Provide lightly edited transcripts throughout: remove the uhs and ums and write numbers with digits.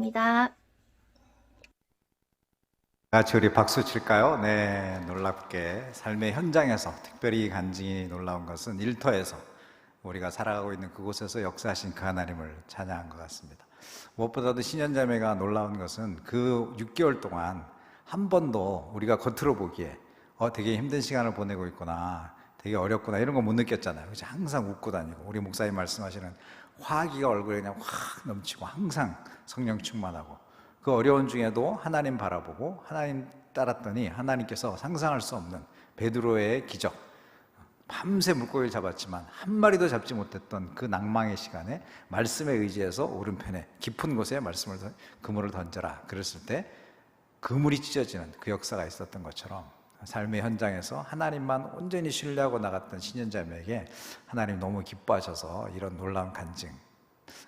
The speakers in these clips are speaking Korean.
입니다. 같이 우리 박수 칠까요? 네, 놀랍게 삶의 현장에서 특별히 간증이 놀라운 것은 일터에서 우리가 살아가고 있는 그곳에서 역사하신 그 하나님을 찬양한 것 같습니다. 무엇보다도 신현자매가 놀라운 것은 그 6개월 동안 한 번도 우리가 겉으로 보기에 되게 힘든 시간을 보내고 있구나, 되게 어렵구나 이런 거 못 느꼈잖아요. 그래서 항상 웃고 다니고, 우리 목사님 말씀하시는 화기가 얼굴에 그냥 확 넘치고 항상 성령 충만하고, 그 어려운 중에도 하나님 바라보고 하나님 따랐더니 하나님께서 상상할 수 없는 베드로의 기적, 밤새 물고기를 잡았지만 한 마리도 잡지 못했던 그 낭망의 시간에 말씀에 의지해서 오른편에 깊은 곳에 그물을 던져라 그랬을 때 그물이 찢어지는 그 역사가 있었던 것처럼, 삶의 현장에서 하나님만 온전히 신뢰하고 나갔던 신현자매에게 하나님 너무 기뻐하셔서 이런 놀라운 간증,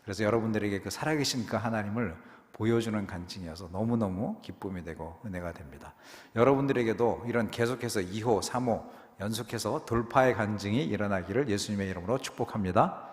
그래서 여러분들에게 그 살아계신 그 하나님을 보여주는 간증이어서 너무너무 기쁨이 되고 은혜가 됩니다. 여러분들에게도 이런 계속해서 2호, 3호 연속해서 돌파의 간증이 일어나기를 예수님의 이름으로 축복합니다.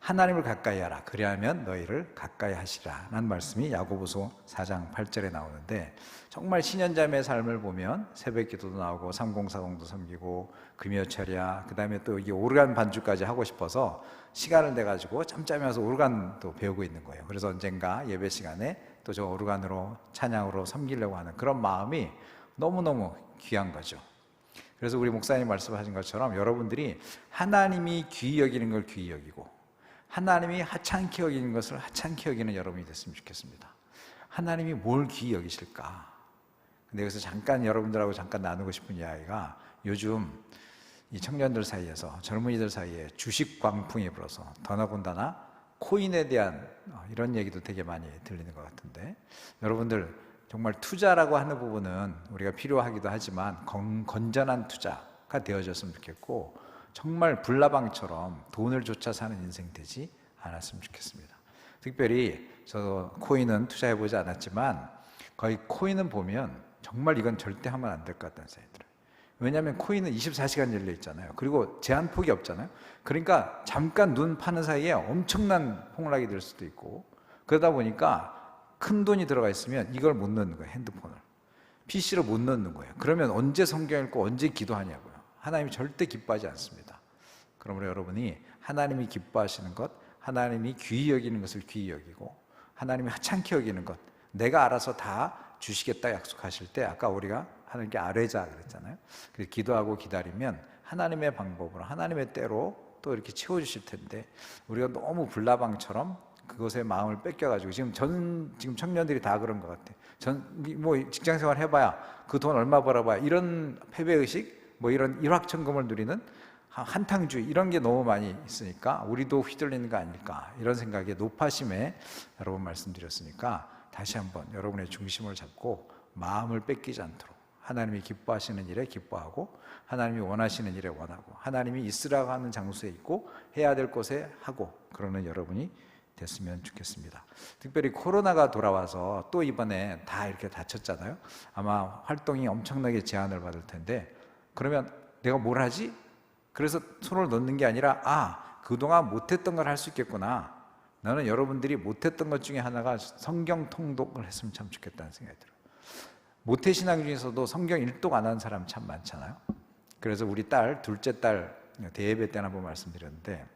하나님을 가까이 하라, 그리하면 너희를 가까이 하시라 라는 말씀이 야고보서 4장 8절에 나오는데, 정말 신현자매의 삶을 보면 새벽 기도도 나오고 3040도 섬기고 금요철야, 그 다음에 또 이 오르간 반주까지 하고 싶어서 시간을 내가지고 짬짬이 와서 오르간도 배우고 있는 거예요. 그래서 언젠가 예배 시간에 또 저 오르간으로 찬양으로 섬기려고 하는 그런 마음이 너무너무 귀한 거죠. 그래서 우리 목사님 말씀하신 것처럼 여러분들이 하나님이 귀히 여기는 걸 귀히 여기고 하나님이 하찮게 여기는 것을 하찮게 여기는 여러분이 됐으면 좋겠습니다. 하나님이 뭘 귀히 여기실까? 근데 여기서 잠깐 여러분들하고 잠깐 나누고 싶은 이야기가, 요즘 이 청년들 사이에서, 젊은이들 사이에 주식 광풍이 불어서 더나군다나 코인에 대한 이런 얘기도 되게 많이 들리는 것 같은데, 여러분들 정말 투자라고 하는 부분은 우리가 필요하기도 하지만 건전한 투자가 되어졌으면 좋겠고, 정말 불나방처럼 돈을 쫓아 사는 인생 되지 않았으면 좋겠습니다. 특별히 저 코인은 투자해보지 않았지만 거의 코인은 보면 정말 이건 절대 하면 안 될 것 같다는 생각이 들어요. 왜냐하면 코인은 24시간 열려 있잖아요. 그리고 제한폭이 없잖아요. 그러니까 잠깐 눈 파는 사이에 엄청난 폭락이 될 수도 있고, 그러다 보니까 큰 돈이 들어가 있으면 이걸 못 넣는 거예요. 핸드폰을, PC를 못 넣는 거예요. 그러면 언제 성경 읽고 언제 기도하냐고요. 하나님이 절대 기뻐하지 않습니다. 그러므로 여러분이 하나님이 기뻐하시는 것, 하나님이 귀히 여기는 것을 귀히 여기고, 하나님이 하찮게 여기는 것, 내가 알아서 다 주시겠다 약속하실 때, 아까 우리가 하나님께 아뢰자 그랬잖아요. 그래서 기도하고 기다리면 하나님의 방법으로, 하나님의 때로 또 이렇게 채워주실 텐데, 우리가 너무 불나방처럼 그것에 마음을 뺏겨가지고, 지금 청년들이 다 그런 것 같아. 뭐 직장생활 해봐야 그 돈 얼마 벌어봐야, 이런 패배의식, 뭐 이런 일확천금을 누리는 한탕주의, 이런 게 너무 많이 있으니까 우리도 휘둘리는 거 아닐까, 이런 생각에 노파심에 여러 번 말씀드렸으니까 다시 한번 여러분의 중심을 잡고 마음을 뺏기지 않도록 하나님이 기뻐하시는 일에 기뻐하고, 하나님이 원하시는 일에 원하고, 하나님이 있으라고 하는 장소에 있고 해야 될 곳에 하고, 그러는 여러분이 됐으면 좋겠습니다. 특별히 코로나가 돌아와서 또 이번에 다 이렇게 다쳤잖아요. 아마 활동이 엄청나게 제한을 받을 텐데, 그러면 내가 뭘 하지? 그래서 손을 놓는 게 아니라, 그동안 못했던 걸 할 수 있겠구나. 나는 여러분들이 못했던 것 중에 하나가 성경 통독을 했으면 참 좋겠다는 생각이 들어요. 모태신앙 중에서도 성경 일독 안 하는 사람 참 많잖아요. 그래서 우리 딸, 둘째 딸 대예배 때는 한번 말씀드렸는데,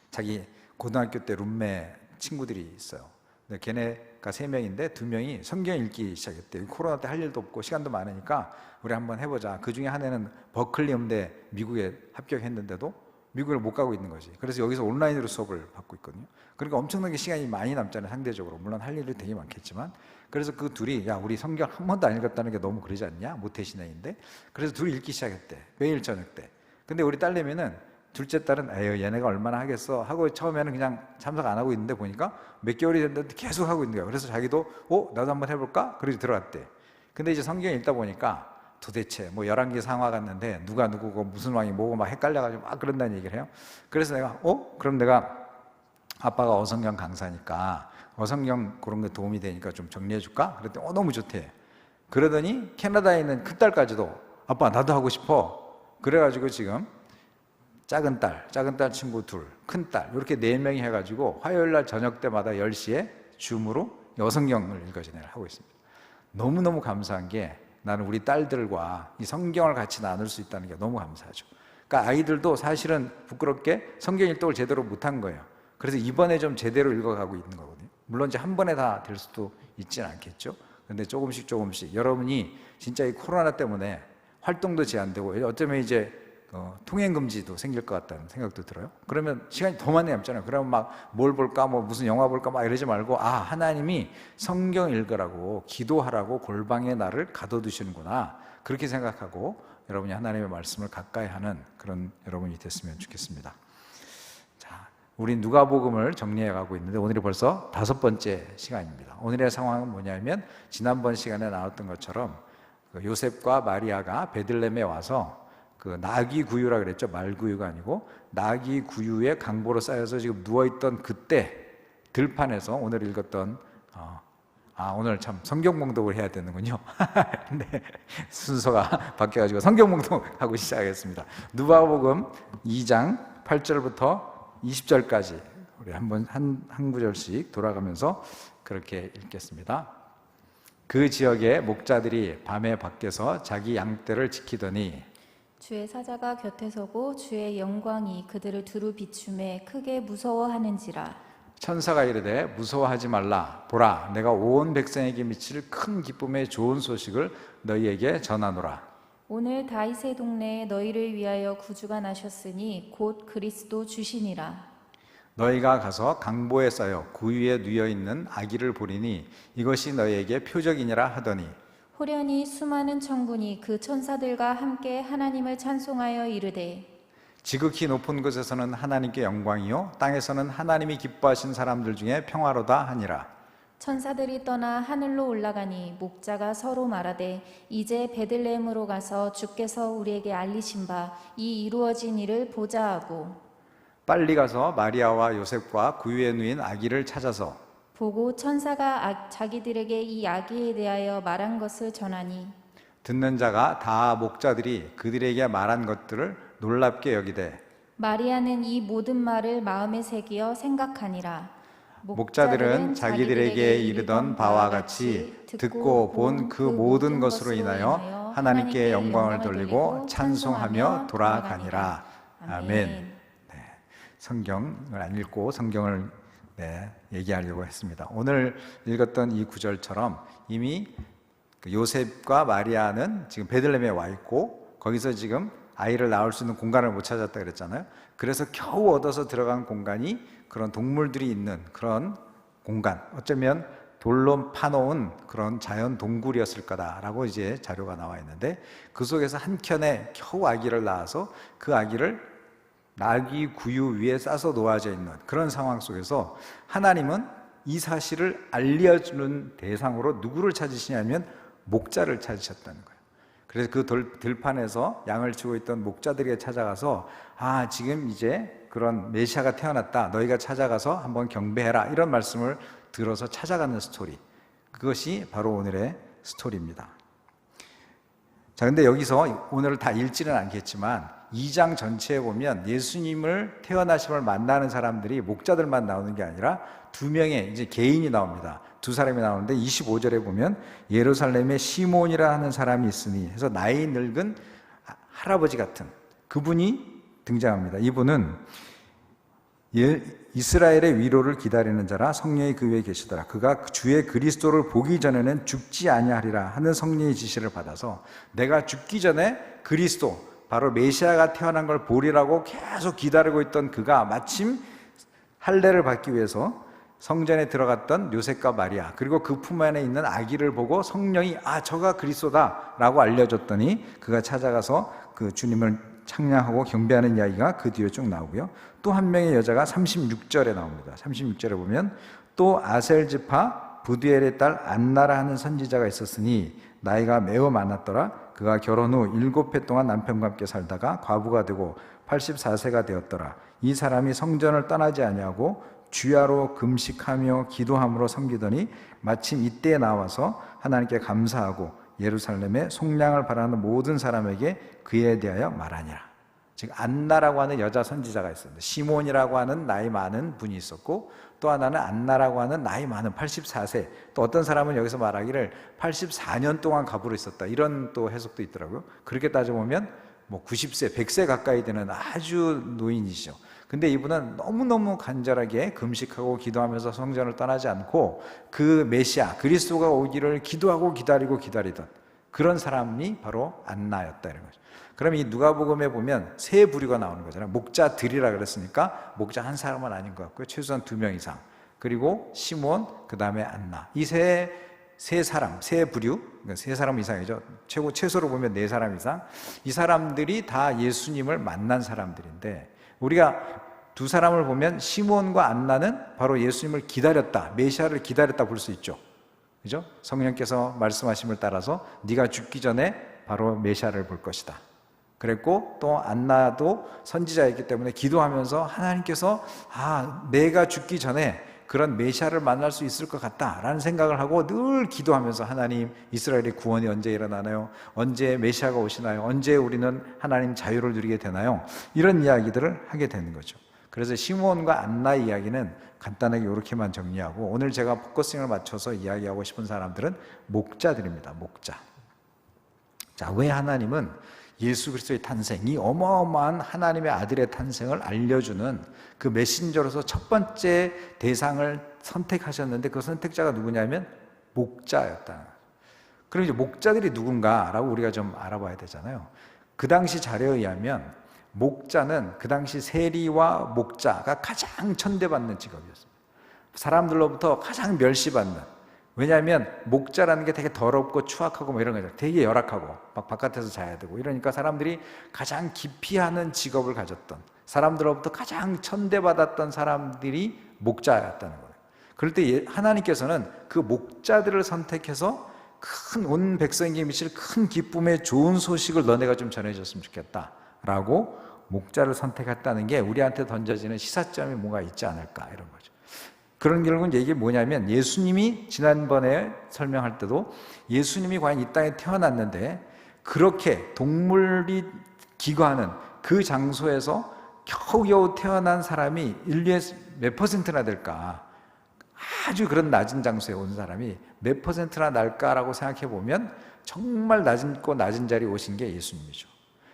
자기 고등학교 때 룸메 친구들이 있어요. 근데 걔네가 3명인데 2명이 성경 읽기 시작했대요. 코로나 때 할 일도 없고 시간도 많으니까 우리 한번 해보자. 그 중에 하나는 버클리 음대 미국에 합격했는데도 미국을 못 가고 있는 거지. 그래서 여기서 온라인으로 수업을 받고 있거든요. 그러니까 엄청나게 시간이 많이 남잖아요, 상대적으로. 물론 할 일이 되게 많겠지만. 그래서 그 둘이, 야, 우리 성경 한 번도 안 읽었다는 게 너무 그러지 않냐? 모태신앙인데. 그래서 둘이 읽기 시작했대, 매일 저녁 때. 근데 우리 딸내미는, 둘째 딸은 에휴, 얘네가 얼마나 하겠어 하고 처음에는 그냥 참석 안 하고 있는데, 보니까 몇 개월이 됐는데 계속 하고 있는 거야. 그래서 자기도 나도 한번 해볼까? 그래서 들어갔대. 근데 이제 성경 읽다 보니까 도대체 뭐 11개 상하 갔는데 누가 누구고 무슨 왕이 뭐고 막 헷갈려가지고 막 그런다는 얘기를 해요. 그래서 내가 그럼 내가, 아빠가 어성경 강사니까 어성경 그런 게 도움이 되니까 좀 정리해 줄까? 그랬더니 너무 좋대. 그러더니 캐나다에 있는 큰딸까지도 아빠 나도 하고 싶어. 그래가지고 지금 작은 딸 친구 둘, 큰 딸, 이렇게 4명이 해가지고 화요일 날 저녁 때마다 10시에 줌으로 여성경을 읽어진행을 하고 있습니다. 너무너무 감사한 게 나는 우리 딸들과 이 성경을 같이 나눌 수 있다는 게 너무 감사하죠. 그러니까 아이들도 사실은 부끄럽게 성경 일독을 제대로 못한 거예요. 그래서 이번에 좀 제대로 읽어가고 있는 거거든요. 물론 이제 한 번에 다 될 수도 있지는 않겠죠. 근데 조금씩 여러분이 진짜 이 코로나 때문에 활동도 제한되고 어쩌면 이제 통행 금지도 생길 것 같다는 생각도 들어요. 그러면 시간이 더 많이 남잖아요. 그러면 막 뭘 볼까, 뭐 무슨 영화 볼까 막 이러지 말고, 아, 하나님이 성경 읽으라고 기도하라고 골방에 나를 가둬두시는구나, 그렇게 생각하고 여러분이 하나님의 말씀을 가까이 하는 그런 여러분이 됐으면 좋겠습니다. 자, 우리 누가복음을 정리해 가고 있는데 오늘이 벌써 5번째 시간입니다. 오늘의 상황은 뭐냐면 지난번 시간에 나왔던 것처럼 요셉과 마리아가 베들레헴에 와서 그 나귀 구유라 그랬죠. 말구유가 아니고 나귀 구유에 강보로 쌓여서 지금 누워있던 그때 들판에서 오늘 읽었던 오늘 참 성경 봉독을 해야 되는군요. 네, 순서가 바뀌어가지고 성경 봉독하고 시작하겠습니다. 누가복음 2장 8절부터 20절까지 우리 한번 한 구절씩 돌아가면서 그렇게 읽겠습니다. 그 지역의 목자들이 밤에 밖에서 자기 양떼를 지키더니 주의 사자가 곁에 서고 주의 영광이 그들을 두루 비추매 크게 무서워하는지라. 천사가 이르되 무서워하지 말라. 보라, 내가 온 백성에게 미칠 큰 기쁨의 좋은 소식을 너희에게 전하노라. 오늘 다윗의 동네에 너희를 위하여 구주가 나셨으니 곧 그리스도 주시니라. 너희가 가서 강보에 쌓여 구유에 누워 있는 아기를 보리니 이것이 너희에게 표적이니라 하더니 호련히 수많은 천군이 그 천사들과 함께 하나님을 찬송하여 이르되 지극히 높은 곳에서는 하나님께 영광이요 땅에서는 하나님이 기뻐하신 사람들 중에 평화로다 하니라. 천사들이 떠나 하늘로 올라가니 목자가 서로 말하되 이제 베들레헴으로 가서 주께서 우리에게 알리신 바 이 이루어진 일을 보자 하고 빨리 가서 마리아와 요셉과 구유에 누인 아기를 찾아서 보고 천사가 자기들에게 이 아기에 대하여 말한 것을 전하니 듣는 자가 다 목자들이 그들에게 말한 것들을 놀랍게 여기되 마리아는 이 모든 말을 마음에 새기어 생각하니라. 목자들은 자기들에게 이르던 바와 같이 듣고 본 그 모든 것으로 인하여 하나님께 영광을 돌리고 찬송하며 돌아가니라. 아멘. 네, 성경을 안 읽고 성경을 얘기하려고 했습니다. 오늘 읽었던 이 구절처럼 이미 요셉과 마리아는 지금 베들레헴에 와 있고 거기서 지금 아이를 낳을 수 있는 공간을 못 찾았다 그랬잖아요. 그래서 겨우 얻어서 들어간 공간이 그런 동물들이 있는 그런 공간, 어쩌면 돌로 파놓은 그런 자연 동굴이었을 거다라고 이제 자료가 나와 있는데 그 속에서 한 켠에 겨우 아기를 낳아서 그 아기를 나귀 구유 위에 싸서 놓아져 있는 그런 상황 속에서 하나님은 이 사실을 알려주는 대상으로 누구를 찾으시냐면 목자를 찾으셨다는 거예요. 그래서 그 들판에서 양을 치고 있던 목자들에게 찾아가서 지금 이제 그런 메시아가 태어났다, 너희가 찾아가서 한번 경배해라, 이런 말씀을 들어서 찾아가는 스토리, 그것이 바로 오늘의 스토리입니다. 자, 근데 여기서 오늘을 다 읽지는 않겠지만 2장 전체에 보면 예수님을 태어나심을 만나는 사람들이 목자들만 나오는 게 아니라 2명의 이제 개인이 나옵니다. 2사람이 나오는데 25절에 보면 예루살렘에 시몬이라 하는 사람이 있으니 해서 나이 늙은 할아버지 같은 그분이 등장합니다. 이분은 이스라엘의 위로를 기다리는 자라 성령이 그 위에 계시더라. 그가 주의 그리스도를 보기 전에는 죽지 아니하리라 하는 성령의 지시를 받아서 내가 죽기 전에 그리스도, 바로 메시아가 태어난 걸 보리라고 계속 기다리고 있던 그가 마침 할례를 받기 위해서 성전에 들어갔던 요셉과 마리아, 그리고 그 품 안에 있는 아기를 보고 성령이 저가 그리스도다 라고 알려줬더니 그가 찾아가서 그 주님을 찬양하고 경배하는 이야기가 그 뒤에 쭉 나오고요. 또 한 명의 여자가 36절에 나옵니다. 36절에 보면 또 아셀 지파 부두엘의 딸 안나라 하는 선지자가 있었으니 나이가 매우 많았더라. 그가 결혼 후 7해 동안 남편과 함께 살다가 과부가 되고 84세가 되었더라. 이 사람이 성전을 떠나지 아니하고 주야로 금식하며 기도함으로 섬기더니 마침 이때에 나와서 하나님께 감사하고 예루살렘에 속량을 바라는 모든 사람에게 그에 대하여 말하니라. 즉 안나라고 하는 여자 선지자가 있었는데, 시몬이라고 하는 나이 많은 분이 있었고, 또 하나는 안나라고 하는 나이 많은 84세, 또 어떤 사람은 여기서 말하기를 84년 동안 가부로 있었다, 이런 또 해석도 있더라고요. 그렇게 따져보면 뭐 90세, 100세 가까이 되는 아주 노인이시죠. 근데 이분은 너무너무 간절하게 금식하고 기도하면서 성전을 떠나지 않고 그 메시아 그리스도가 오기를 기도하고 기다리던 그런 사람이 바로 안나였다, 이런 거죠. 그럼 이 누가복음에 보면 세 부류가 나오는 거잖아요. 목자들이라 그랬으니까 목자 한 사람은 아닌 것 같고요. 최소한 2명 이상. 그리고 시몬, 그 다음에 안나. 이 세 사람, 세 부류, 그러니까 세 사람 이상이죠. 최소로 보면 4사람 이상. 이 사람들이 다 예수님을 만난 사람들인데, 우리가 2사람을 보면 시몬과 안나는 바로 예수님을 기다렸다, 메시아를 기다렸다 볼 수 있죠. 그죠? 성령께서 말씀하심을 따라서 네가 죽기 전에 바로 메시아를 볼 것이다. 그랬고, 또 안나도 선지자였기 때문에 기도하면서 하나님께서 내가 죽기 전에 그런 메시아를 만날 수 있을 것 같다라는 생각을 하고 늘 기도하면서, 하나님, 이스라엘의 구원이 언제 일어나나요? 언제 메시아가 오시나요? 언제 우리는 하나님 자유를 누리게 되나요? 이런 이야기들을 하게 되는 거죠. 그래서 시몬과 안나의 이야기는 간단하게 이렇게만 정리하고, 오늘 제가 포커싱을 맞춰서 이야기하고 싶은 사람들은 목자들입니다. 목자. 자, 왜 하나님은 예수 그리스도의 탄생, 이 어마어마한 하나님의 아들의 탄생을 알려주는 그 메신저로서 첫 번째 대상을 선택하셨는데, 그 선택자가 누구냐면 목자였다. 그럼 이제 목자들이 누군가라고 우리가 좀 알아봐야 되잖아요. 그 당시 자료에 의하면 목자는 그 당시 세리와 목자가 가장 천대받는 직업이었습니다. 사람들로부터 가장 멸시받는. 왜냐하면 목자라는 게 되게 더럽고 추악하고 뭐 이런 거죠. 되게 열악하고 막 바깥에서 자야 되고 이러니까 사람들이 가장 기피하는 직업을 가졌던, 사람들로부터 가장 천대받았던 사람들이 목자였다는 거예요. 그럴 때 하나님께서는 그 목자들을 선택해서 큰 온 백성에게 미칠 큰 기쁨의 좋은 소식을 너네가 좀 전해줬으면 좋겠다라고 목자를 선택했다는 게 우리한테 던져지는 시사점이 뭔가 있지 않을까, 이런 거죠. 그런 결국은 이게 뭐냐면, 예수님이 지난번에 설명할 때도 예수님이 과연 이 땅에 태어났는데 그렇게 동물이 기거하는 그 장소에서 겨우겨우 태어난 사람이 인류의 몇 퍼센트나 될까? 아주 그런 낮은 장소에 온 사람이 몇 퍼센트나 날까라고 생각해 보면 정말 낮은 자리에 오신 게 예수님이죠.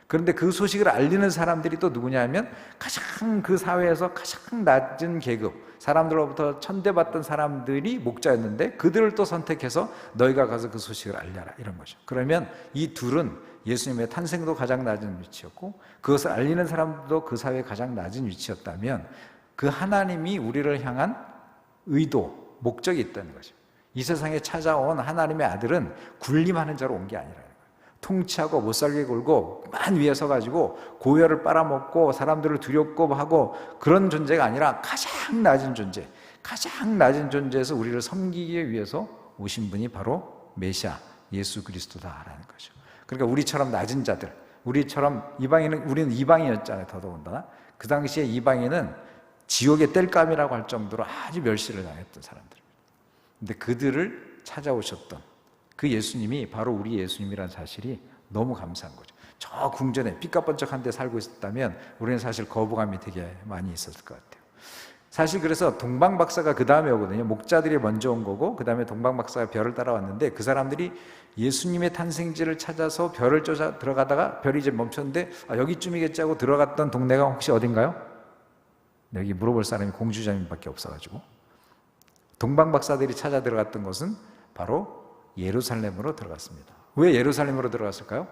그런데 그 소식을 알리는 사람들이 또 누구냐면 가장 그 사회에서 가장 낮은 계급, 사람들로부터 천대받던 사람들이 목자였는데 그들을 또 선택해서 너희가 가서 그 소식을 알려라, 이런 거죠. 그러면 이 둘은 예수님의 탄생도 가장 낮은 위치였고 그것을 알리는 사람도 그 사회의 가장 낮은 위치였다면, 그 하나님이 우리를 향한 의도, 목적이 있다는 거죠. 이 세상에 찾아온 하나님의 아들은 군림하는 자로 온 게 아니라, 통치하고 못살게 굴고 만 위에 서가지고 고열을 빨아먹고 사람들을 두렵고 하고 그런 존재가 아니라 가장 낮은 존재, 가장 낮은 존재에서 우리를 섬기기 위해서 오신 분이 바로 메시아 예수 그리스도다라는 거죠. 그러니까 우리처럼 낮은 자들, 우리처럼 우리는 이방인이었잖아요. 더더군다나 그 당시에 이방인은 지옥의 땔감이라고 할 정도로 아주 멸시를 당했던 사람들입니다. 근데 그들을 찾아오셨던 그 예수님이 바로 우리 예수님이라는 사실이 너무 감사한 거죠. 저 궁전에 삐까뻔쩍한 데 살고 있었다면 우리는 사실 거부감이 되게 많이 있었을 것 같아요. 사실 그래서 동방박사가 그 다음에 오거든요. 목자들이 먼저 온 거고 그 다음에 동방박사가 별을 따라왔는데, 그 사람들이 예수님의 탄생지를 찾아서 별을 쫓아 들어가다가 별이 이제 멈췄는데 여기쯤이겠지 하고 들어갔던 동네가 혹시 어딘가요? 여기 물어볼 사람이 공주자님밖에 없어가지고 동방박사들이 찾아 들어갔던 곳은 바로 예루살렘으로 들어갔습니다. 왜 예루살렘으로 들어갔을까요?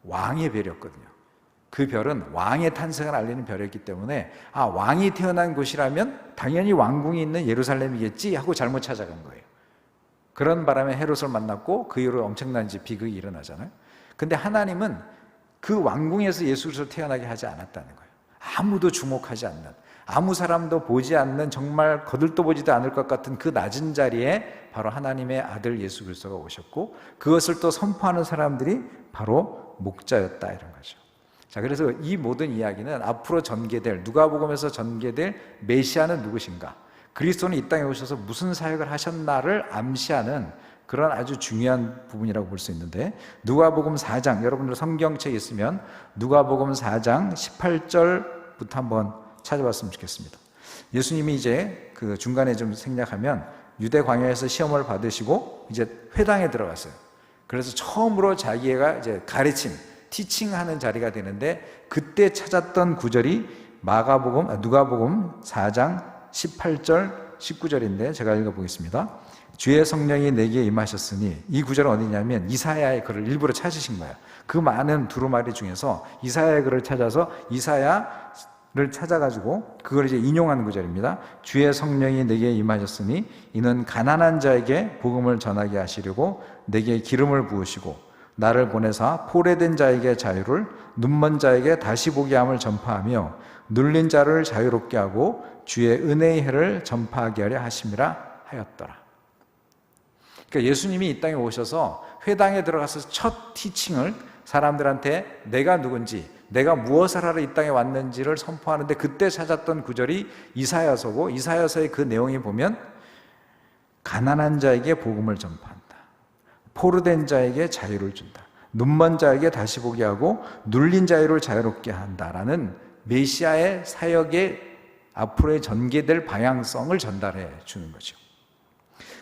왕의 별이었거든요. 그 별은 왕의 탄생을 알리는 별이었기 때문에 왕이 태어난 곳이라면 당연히 왕궁이 있는 예루살렘이겠지 하고 잘못 찾아간 거예요. 그런 바람에 헤롯을 만났고 그 이후로 엄청난 비극이 일어나잖아요. 근데 하나님은 그 왕궁에서 예수 그리스도 태어나게 하지 않았다는 거예요. 아무도 주목하지 않는, 아무 사람도 보지 않는, 정말 거들떠 보지도 않을 것 같은 그 낮은 자리에 바로 하나님의 아들 예수 그리스도가 오셨고 그것을 또 선포하는 사람들이 바로 목자였다, 이런 거죠. 자, 그래서 이 모든 이야기는 앞으로 전개될, 누가복음에서 전개될 메시아는 누구신가, 그리스도는 이 땅에 오셔서 무슨 사역을 하셨나를 암시하는 그런 아주 중요한 부분이라고 볼 수 있는데, 누가복음 4장, 여러분들 성경책에 있으면 누가복음 4장 18절부터 한번 찾아봤으면 좋겠습니다. 예수님이 이제 그 중간에 좀 생략하면 유대 광야에서 시험을 받으시고 이제 회당에 들어갔어요. 그래서 처음으로 자기가 이제 가르침, 티칭하는 자리가 되는데, 그때 찾았던 구절이 누가복음 4장 18절 19절인데 제가 읽어보겠습니다. 주의 성령이 내게 임하셨으니, 이 구절은 어디냐면 이사야의 글을 일부러 찾으신 거예요. 그 많은 두루마리 중에서 이사야의 글을 찾아서 이사야를 찾아가지고 그걸 이제 인용한 구절입니다. 주의 성령이 내게 임하셨으니 이는 가난한 자에게 복음을 전하게 하시려고 내게 기름을 부으시고 나를 보내사 포로된 자에게 자유를, 눈먼 자에게 다시 보게 함을 전파하며 눌린 자를 자유롭게 하고 주의 은혜의 해를 전파하게 하려 하심이라 하였더라. 그러니까 예수님이 이 땅에 오셔서 회당에 들어가서 첫 티칭을 사람들한테 내가 누군지, 내가 무엇을 하러 이 땅에 왔는지를 선포하는데, 그때 찾았던 구절이 이사야서고, 이사야서의 그 내용이 보면 가난한 자에게 복음을 전파한다, 포로된 자에게 자유를 준다, 눈먼 자에게 다시 보게 하고 눌린 자유를 자유롭게 한다라는 메시아의 사역의 앞으로의 전개될 방향성을 전달해 주는 거죠.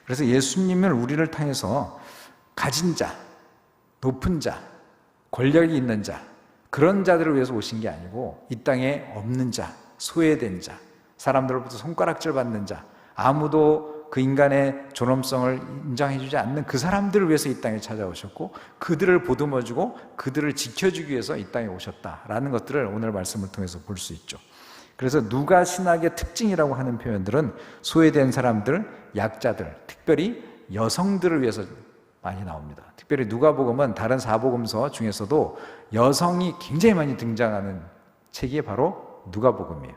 그래서 예수님은 우리를 통해서 가진 자, 높은 자, 권력이 있는 자, 그런 자들을 위해서 오신 게 아니고 이 땅에 없는 자, 소외된 자, 사람들로부터 손가락질 받는 자, 아무도 그 인간의 존엄성을 인정해주지 않는 그 사람들을 위해서 이 땅에 찾아오셨고, 그들을 보듬어주고 그들을 지켜주기 위해서 이 땅에 오셨다라는 것들을 오늘 말씀을 통해서 볼 수 있죠. 그래서 누가 신학의 특징이라고 하는 표현들은 소외된 사람들, 약자들, 특별히 여성들을 위해서 많이 나옵니다. 특별히 누가복음은 다른 사복음서 중에서도 여성이 굉장히 많이 등장하는 책이 바로 누가복음이에요.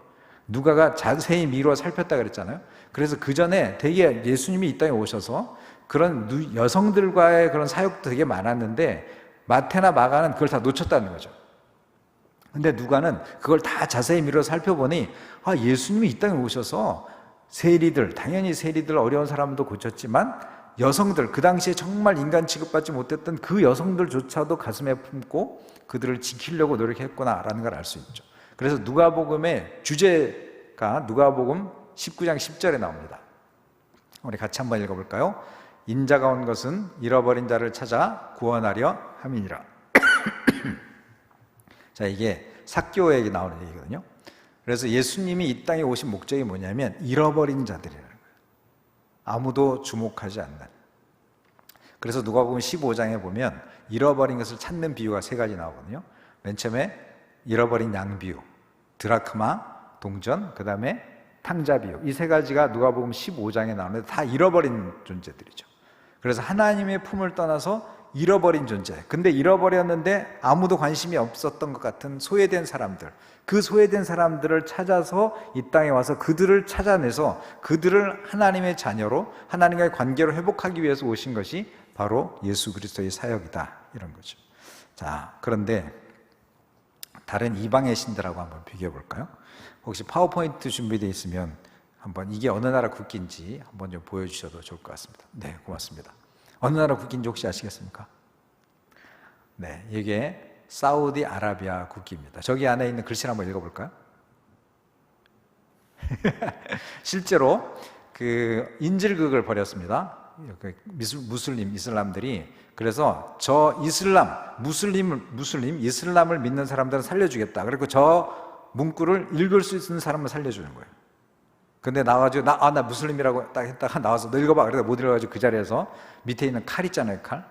누가가 자세히 미루어 살폈다 그랬잖아요. 그래서 그 전에 되게 예수님이 이 땅에 오셔서 그런 여성들과의 그런 사역도 되게 많았는데, 마태나 마가는 그걸 다 놓쳤다는 거죠. 근데 누가는 그걸 다 자세히 미루어 살펴보니, 예수님이 이 땅에 오셔서 세리들, 당연히 세리들 어려운 사람도 고쳤지만 여성들, 그 당시에 정말 인간 취급받지 못했던 그 여성들조차도 가슴에 품고 그들을 지키려고 노력했구나라는 걸 알 수 있죠. 그래서 누가복음의 주제가 누가복음 19장 10절에 나옵니다. 우리 같이 한번 읽어볼까요? 인자가 온 것은 잃어버린 자를 찾아 구원하려 함이니라. 자, 이게 삭개오에게 나오는 얘기거든요. 그래서 예수님이 이 땅에 오신 목적이 뭐냐면 잃어버린 자들이라는 거예요. 아무도 주목하지 않는. 그래서 누가복음 15장에 보면 잃어버린 것을 찾는 비유가 세 가지 나오거든요. 맨 처음에 잃어버린 양 비유, 드라크마, 동전, 그 다음에 탕자 비유, 이 세 가지가 누가복음 15장에 나오는데 다 잃어버린 존재들이죠. 그래서 하나님의 품을 떠나서 잃어버린 존재, 근데 잃어버렸는데 아무도 관심이 없었던 것 같은 소외된 사람들, 그 소외된 사람들을 찾아서 이 땅에 와서 그들을 찾아내서 그들을 하나님의 자녀로, 하나님과의 관계로 회복하기 위해서 오신 것이 바로 예수 그리스도의 사역이다, 이런 거죠. 자, 그런데 다른 이방의 신들하고 한번 비교해 볼까요? 혹시 파워포인트 준비되어 있으면 한번 이게 어느 나라 국기인지 한번 좀 보여주셔도 좋을 것 같습니다. 네, 고맙습니다. 어느 나라 국기인지 혹시 아시겠습니까? 네, 이게 사우디아라비아 국기입니다. 저기 안에 있는 글씨를 한번 읽어볼까요? 실제로 그 인질극을 벌였습니다. 무슬림, 이슬람들이. 그래서 저 이슬람을 믿는 사람들은 살려주겠다. 그리고 저 문구를 읽을 수 있는 사람을 살려주는 거예요. 근데 나와가지고 나 무슬림이라고 딱 했다가 나와서 너 읽어봐. 그러다 못 읽어가지고 그 자리에서 밑에 있는 칼 있잖아요, 칼.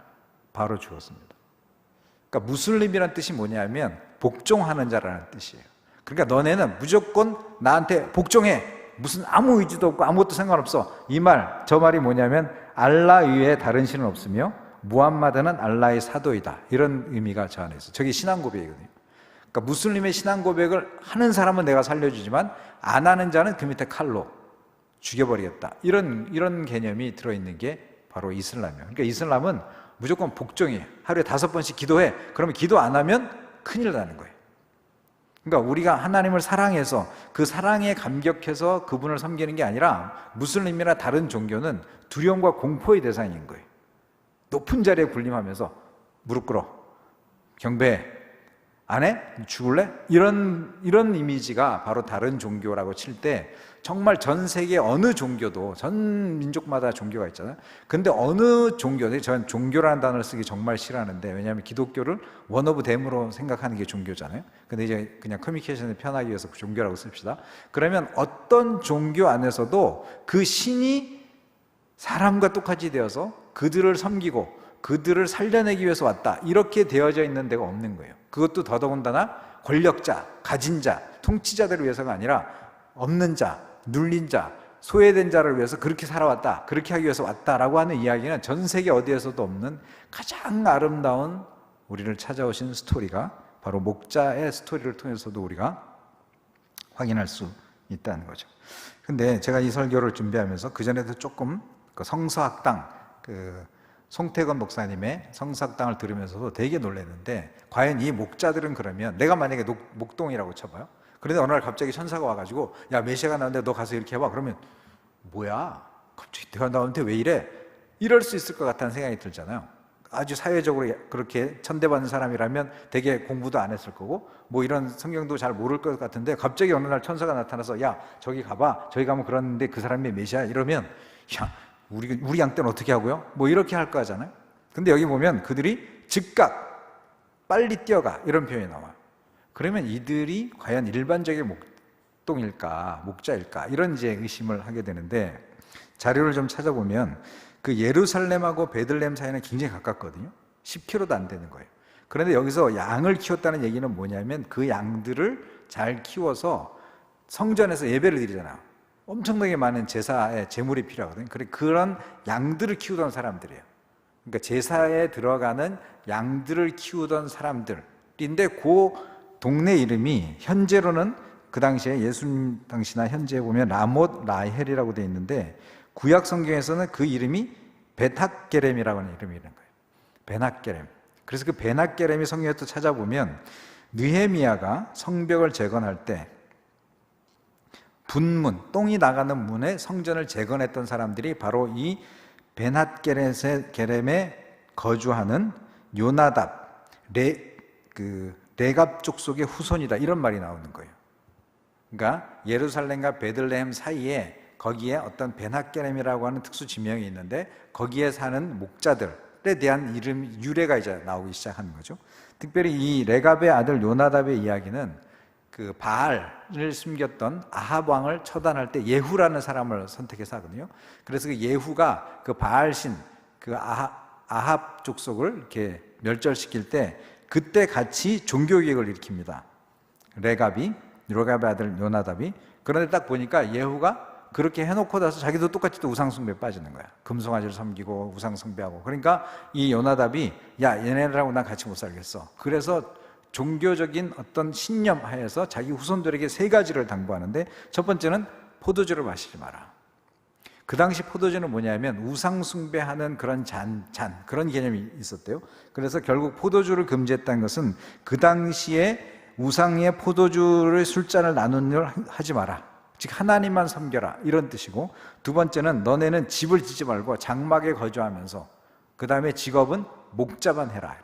바로 죽었습니다. 그러니까 무슬림이란 뜻이 뭐냐면 복종하는 자라는 뜻이에요. 그러니까 너네는 무조건 나한테 복종해. 무슨 아무 의지도 없고 아무것도 상관없어. 이 말, 저 말이 뭐냐면 알라 위에 다른 신은 없으며 무함마드는 알라의 사도이다. 이런 의미가 저 안에 있어요. 저게 신앙 고백이거든요. 그러니까 무슬림의 신앙 고백을 하는 사람은 내가 살려주지만 안 하는 자는 그 밑에 칼로 죽여버리겠다. 이런 개념이 들어있는 게 바로 이슬람이에요. 그러니까 이슬람은 무조건 복종이에요. 하루에 5번씩 기도해. 그러면 기도 안 하면 큰일 나는 거예요. 그러니까 우리가 하나님을 사랑해서 그 사랑에 감격해서 그분을 섬기는 게 아니라 무슬림이나 다른 종교는 두려움과 공포의 대상인 거예요. 높은 자리에 군림하면서 무릎 꿇어, 경배해, 안 해? 죽을래? 이런 이미지가 바로 다른 종교라고 칠 때 정말 전 세계 어느 종교도, 전 민족마다 종교가 있잖아요. 근데 어느 종교, 저는 종교라는 단어를 쓰기 정말 싫어하는데, 왜냐하면 기독교를 원 오브 댐으로 생각하는 게 종교잖아요. 근데 이제 그냥 커뮤니케이션을 편하기 위해서 종교라고 씁시다. 그러면 어떤 종교 안에서도 그 신이 사람과 똑같이 되어서 그들을 섬기고 그들을 살려내기 위해서 왔다, 이렇게 되어져 있는 데가 없는 거예요. 그것도 더더군다나 권력자, 가진 자, 통치자들을 위해서가 아니라 없는 자, 눌린 자, 소외된 자를 위해서 그렇게 살아왔다, 그렇게 하기 위해서 왔다라고 하는 이야기는 전 세계 어디에서도 없는 가장 아름다운 우리를 찾아오신 스토리가 바로 목자의 스토리를 통해서도 우리가 확인할 수 있다는 거죠. 근데 제가 이 설교를 준비하면서 그전에도 조금 성서학당, 송태건 목사님의 성서학당을 들으면서도 되게 놀랐는데, 과연 이 목자들은 그러면, 내가 만약에 목동이라고 쳐봐요. 그런데 어느 날 갑자기 천사가 와가지고 야, 메시아가 나오는데 너 가서 이렇게 해봐. 그러면 뭐야? 갑자기 내가 나오는데 왜 이래? 이럴 수 있을 것 같다는 생각이 들잖아요. 아주 사회적으로 그렇게 천대받는 사람이라면 되게 공부도 안 했을 거고 뭐 이런 성경도 잘 모를 것 같은데, 갑자기 어느 날 천사가 나타나서 야, 저기 가봐, 저기 가면 그러는데 그 사람이 메시아, 이러면 야, 우리 양 때는 어떻게 하고요? 뭐 이렇게 할 거잖아요. 근데 여기 보면 그들이 즉각 빨리 뛰어가, 이런 표현이 나와요. 그러면 이들이 과연 일반적인 목동일까, 목자일까, 이런 이제 의심을 하게 되는데, 자료를 좀 찾아보면 그 예루살렘하고 베들레헴 사이는 굉장히 가깝거든요. 10km도 안 되는 거예요. 그런데 여기서 양을 키웠다는 얘기는 뭐냐면 그 양들을 잘 키워서 성전에서 예배를 드리잖아요. 엄청나게 많은 제사에 제물이 필요하거든요. 그런 양들을 키우던 사람들이에요. 그러니까 제사에 들어가는 양들을 키우던 사람들인데, 그 동네 이름이 현재로는, 그 당시에 예수님 당시나 현재에 보면 라못 라헬이라고 되어 있는데, 구약 성경에서는 그 이름이 베탁게렘이라고 하는 이름이 있는 거예요. 베낙게렘. 그래서 그 베낙게렘이 성경에 또 찾아보면 느헤미야가 성벽을 재건할 때 분문, 똥이 나가는 문에 성전을 재건했던 사람들이 바로 이 베낫게렘에 거주하는 요나답, 레갑 족속의 후손이다, 이런 말이 나오는 거예요. 그러니까 예루살렘과 베들레헴 사이에 거기에 어떤 베낫게렘이라고 하는 특수 지명이 있는데, 거기에 사는 목자들에 대한 이름, 유래가 이제 나오기 시작하는 거죠. 특별히 이 레갑의 아들 요나답의 이야기는 그 바알을 숨겼던 아합 왕을 처단할 때 예후라는 사람을 선택해서 하거든요. 그래서 그 예후가 그 바알신, 그 아합 족속을 이렇게 멸절시킬 때 그때 같이 종교개혁을 일으킵니다. 레갑의 아들 요나답이. 그런데 딱 보니까 예후가 그렇게 해놓고 나서 자기도 똑같이 또 우상숭배에 빠지는 거야. 금송아지를 섬기고 우상숭배하고. 그러니까 이 요나답이 야, 얘네들하고 난 같이 못 살겠어. 그래서 종교적인 어떤 신념 하에서 자기 후손들에게 3가지를 당부하는데, 첫 번째는 포도주를 마시지 마라. 그 당시 포도주는 뭐냐면 우상숭배하는 그런 잔 그런 개념이 있었대요. 그래서 결국 포도주를 금지했다는 것은 그 당시에 우상의 포도주를 술잔을 나누는 걸 하지 마라, 즉 하나님만 섬겨라, 이런 뜻이고, 두 번째는 너네는 집을 짓지 말고 장막에 거주하면서 그 다음에 직업은 목자만 해라.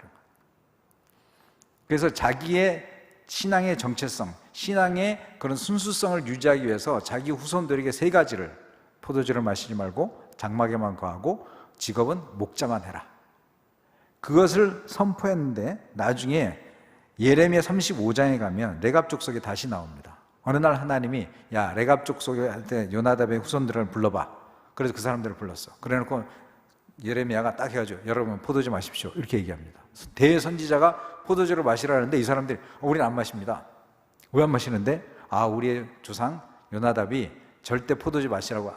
그래서 자기의 신앙의 정체성, 신앙의 그런 순수성을 유지하기 위해서 자기 후손들에게 3가지를, 포도주를 마시지 말고 장막에만 거하고 직업은 목자만 해라, 그것을 선포했는데, 나중에 예레미야 35장에 가면 레갑 족속이 다시 나옵니다. 어느 날 하나님이 야, 레갑 족속한테 요나답의 후손들을 불러봐. 그래서 그 사람들을 불렀어. 그래놓고 예레미야가 딱 해가지고 여러분 포도주 마십시오, 이렇게 얘기합니다. 대선지자가 포도주를 마시라는데 이 사람들이 우리는 안 마십니다. 왜 안 마시는데? 우리의 조상 요나답이 절대 포도주 마시라고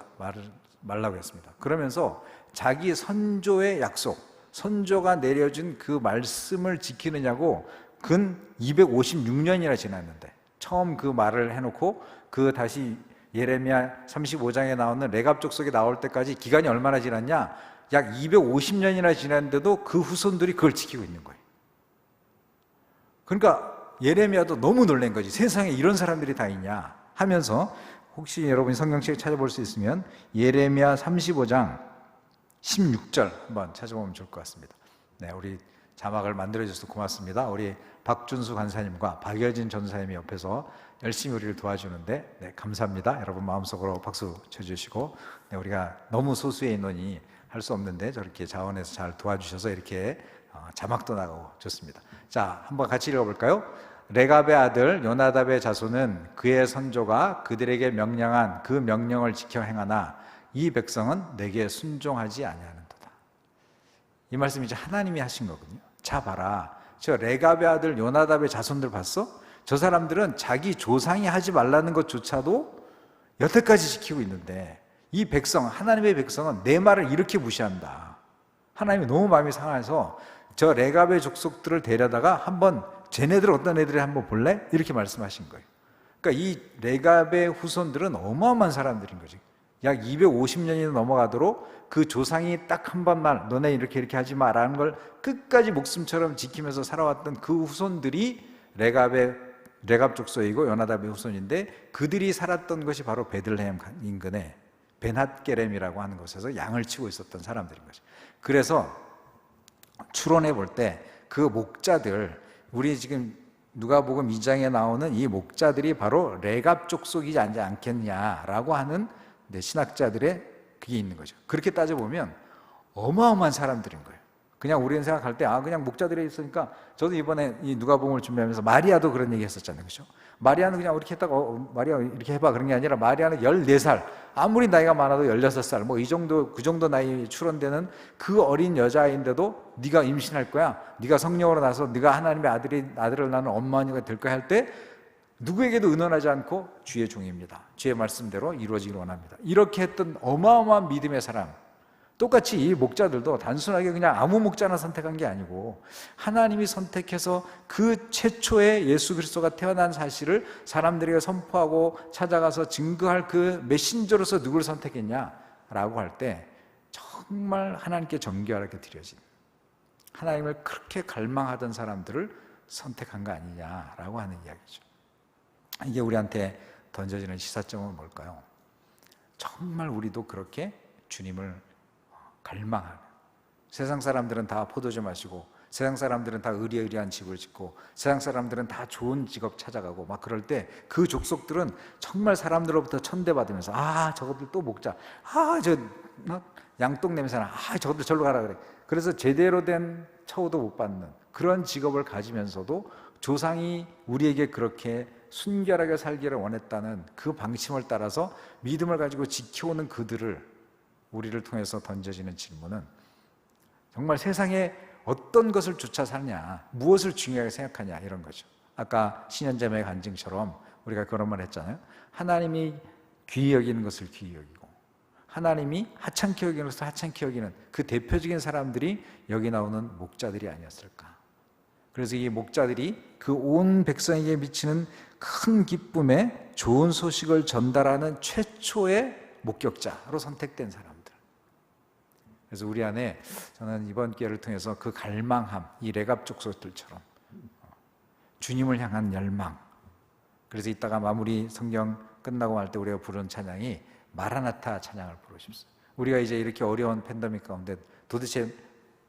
말라고 했습니다. 그러면서 자기 선조의 약속, 선조가 내려준 그 말씀을 지키느냐고 근 256년이나 지났는데 처음 그 말을 해놓고 그 다시 예레미야 35장에 나오는 레갑 족속에 나올 때까지 기간이 얼마나 지났냐? 약 250년이나 지났는데도 그 후손들이 그걸 지키고 있는 거예요. 그러니까 예레미야도 너무 놀란 거지. 세상에 이런 사람들이 다 있냐 하면서, 혹시 여러분이 성경책을 찾아볼 수 있으면 예레미야 35장 16절 한번 찾아보면 좋을 것 같습니다. 네, 우리 자막을 만들어주셔서 고맙습니다. 우리 박준수 간사님과 박여진 전사님이 옆에서 열심히 우리를 도와주는데, 네, 감사합니다. 여러분 마음속으로 박수 쳐주시고, 네, 우리가 너무 소수의 인원이 할 수 없는데 저렇게 자원해서 잘 도와주셔서 이렇게 자막도 나가고 좋습니다. 자, 한번 같이 읽어볼까요? 레갑의 아들 요나답의 자손은 그의 선조가 그들에게 명령한 그 명령을 지켜 행하나 이 백성은 내게 순종하지 아니하는도다. 이 말씀이 이제 하나님이 하신 거거든요. 자, 봐라, 저 레갑의 아들 요나답의 자손들 봤어? 저 사람들은 자기 조상이 하지 말라는 것조차도 여태까지 지키고 있는데, 이 백성, 하나님의 백성은 내 말을 이렇게 무시한다. 하나님이 너무 마음이 상해서 저 레갑의 족속들을 데려다가 한번 쟤네들 어떤 애들이 한번 볼래? 이렇게 말씀하신 거예요. 그러니까 이 레갑의 후손들은 어마어마한 사람들인 거지. 약 250년이 넘어가도록 그 조상이 딱 한 번만 너네 이렇게 하지 마라는 걸 끝까지 목숨처럼 지키면서 살아왔던 그 후손들이 레갑 족속이고 요나답의 후손인데, 그들이 살았던 것이 바로 베들레헴 인근에 벤핫게렘이라고 하는 곳에서 양을 치고 있었던 사람들인 거죠. 그래서 추론해 볼 때 그 목자들, 우리 지금 누가복음 2장에 나오는 이 목자들이 바로 레갑 족속이지 않겠냐라고 하는 신학자들의 그게 있는 거죠. 그렇게 따져보면 어마어마한 사람들인 거예요. 그냥 우리는 생각할 때 그냥 목자들이 있으니까, 저도 이번에 이 누가복음을 준비하면서 마리아도 그런 얘기 했었잖아요. 그렇죠? 마리아는 그냥 이렇게 했다가 마리아 이렇게 해봐 그런 게 아니라, 마리아는 14살, 아무리 나이가 많아도 16살 뭐 이 정도, 그 정도 나이 추론되는 그 어린 여자인데도 네가 임신할 거야, 네가 성령으로 나서 네가 하나님의 아들을 낳는 엄마가 될 거야 할 때 누구에게도 의논하지 않고 주의 종입니다, 주의 말씀대로 이루어지기를 원합니다, 이렇게 했던 어마어마한 믿음의 사람. 똑같이 이 목자들도 단순하게 그냥 아무 목자나 선택한 게 아니고, 하나님이 선택해서 그 최초의 예수 그리스도가 태어난 사실을 사람들에게 선포하고 찾아가서 증거할 그 메신저로서 누구를 선택했냐라고 할 때 정말 하나님께 정결하게 드려진, 하나님을 그렇게 갈망하던 사람들을 선택한 거 아니냐라고 하는 이야기죠. 이게 우리한테 던져지는 시사점은 뭘까요? 정말 우리도 그렇게 주님을 갈망하는, 세상 사람들은 다 포도주 마시고, 세상 사람들은 다 의리의리한 집을 짓고, 세상 사람들은 다 좋은 직업 찾아가고 막 그럴 때 그 족속들은 정말 사람들로부터 천대받으면서 저것들 또 목자, 저 양똥 냄새나, 저것들 절로 가라 그래. 그래서 제대로 된 처우도 못 받는 그런 직업을 가지면서도 조상이 우리에게 그렇게 순결하게 살기를 원했다는 그 방침을 따라서 믿음을 가지고 지켜오는 그들을, 우리를 통해서 던져지는 질문은 정말 세상에 어떤 것을 쫓아 사냐, 무엇을 중요하게 생각하냐, 이런 거죠. 아까 신현자매의 간증처럼 우리가 그런 말 했잖아요. 하나님이 귀히 여기는 것을 귀히 여기고, 하나님이 하찮게 여기는 것을 하찮게 여기는 그 대표적인 사람들이 여기 나오는 목자들이 아니었을까. 그래서 이 목자들이 그 온 백성에게 미치는 큰 기쁨에 좋은 소식을 전달하는 최초의 목격자로 선택된 사람들. 그래서 우리 안에, 저는 이번 기회를 통해서 그 갈망함, 이 레갑 족속들처럼 주님을 향한 열망. 그래서 이따가 마무리 성경 끝나고 할 때 우리가 부르는 찬양이 마라나타 찬양을 부르고 싶습니다. 우리가 이제 이렇게 어려운 팬데믹 가운데 도대체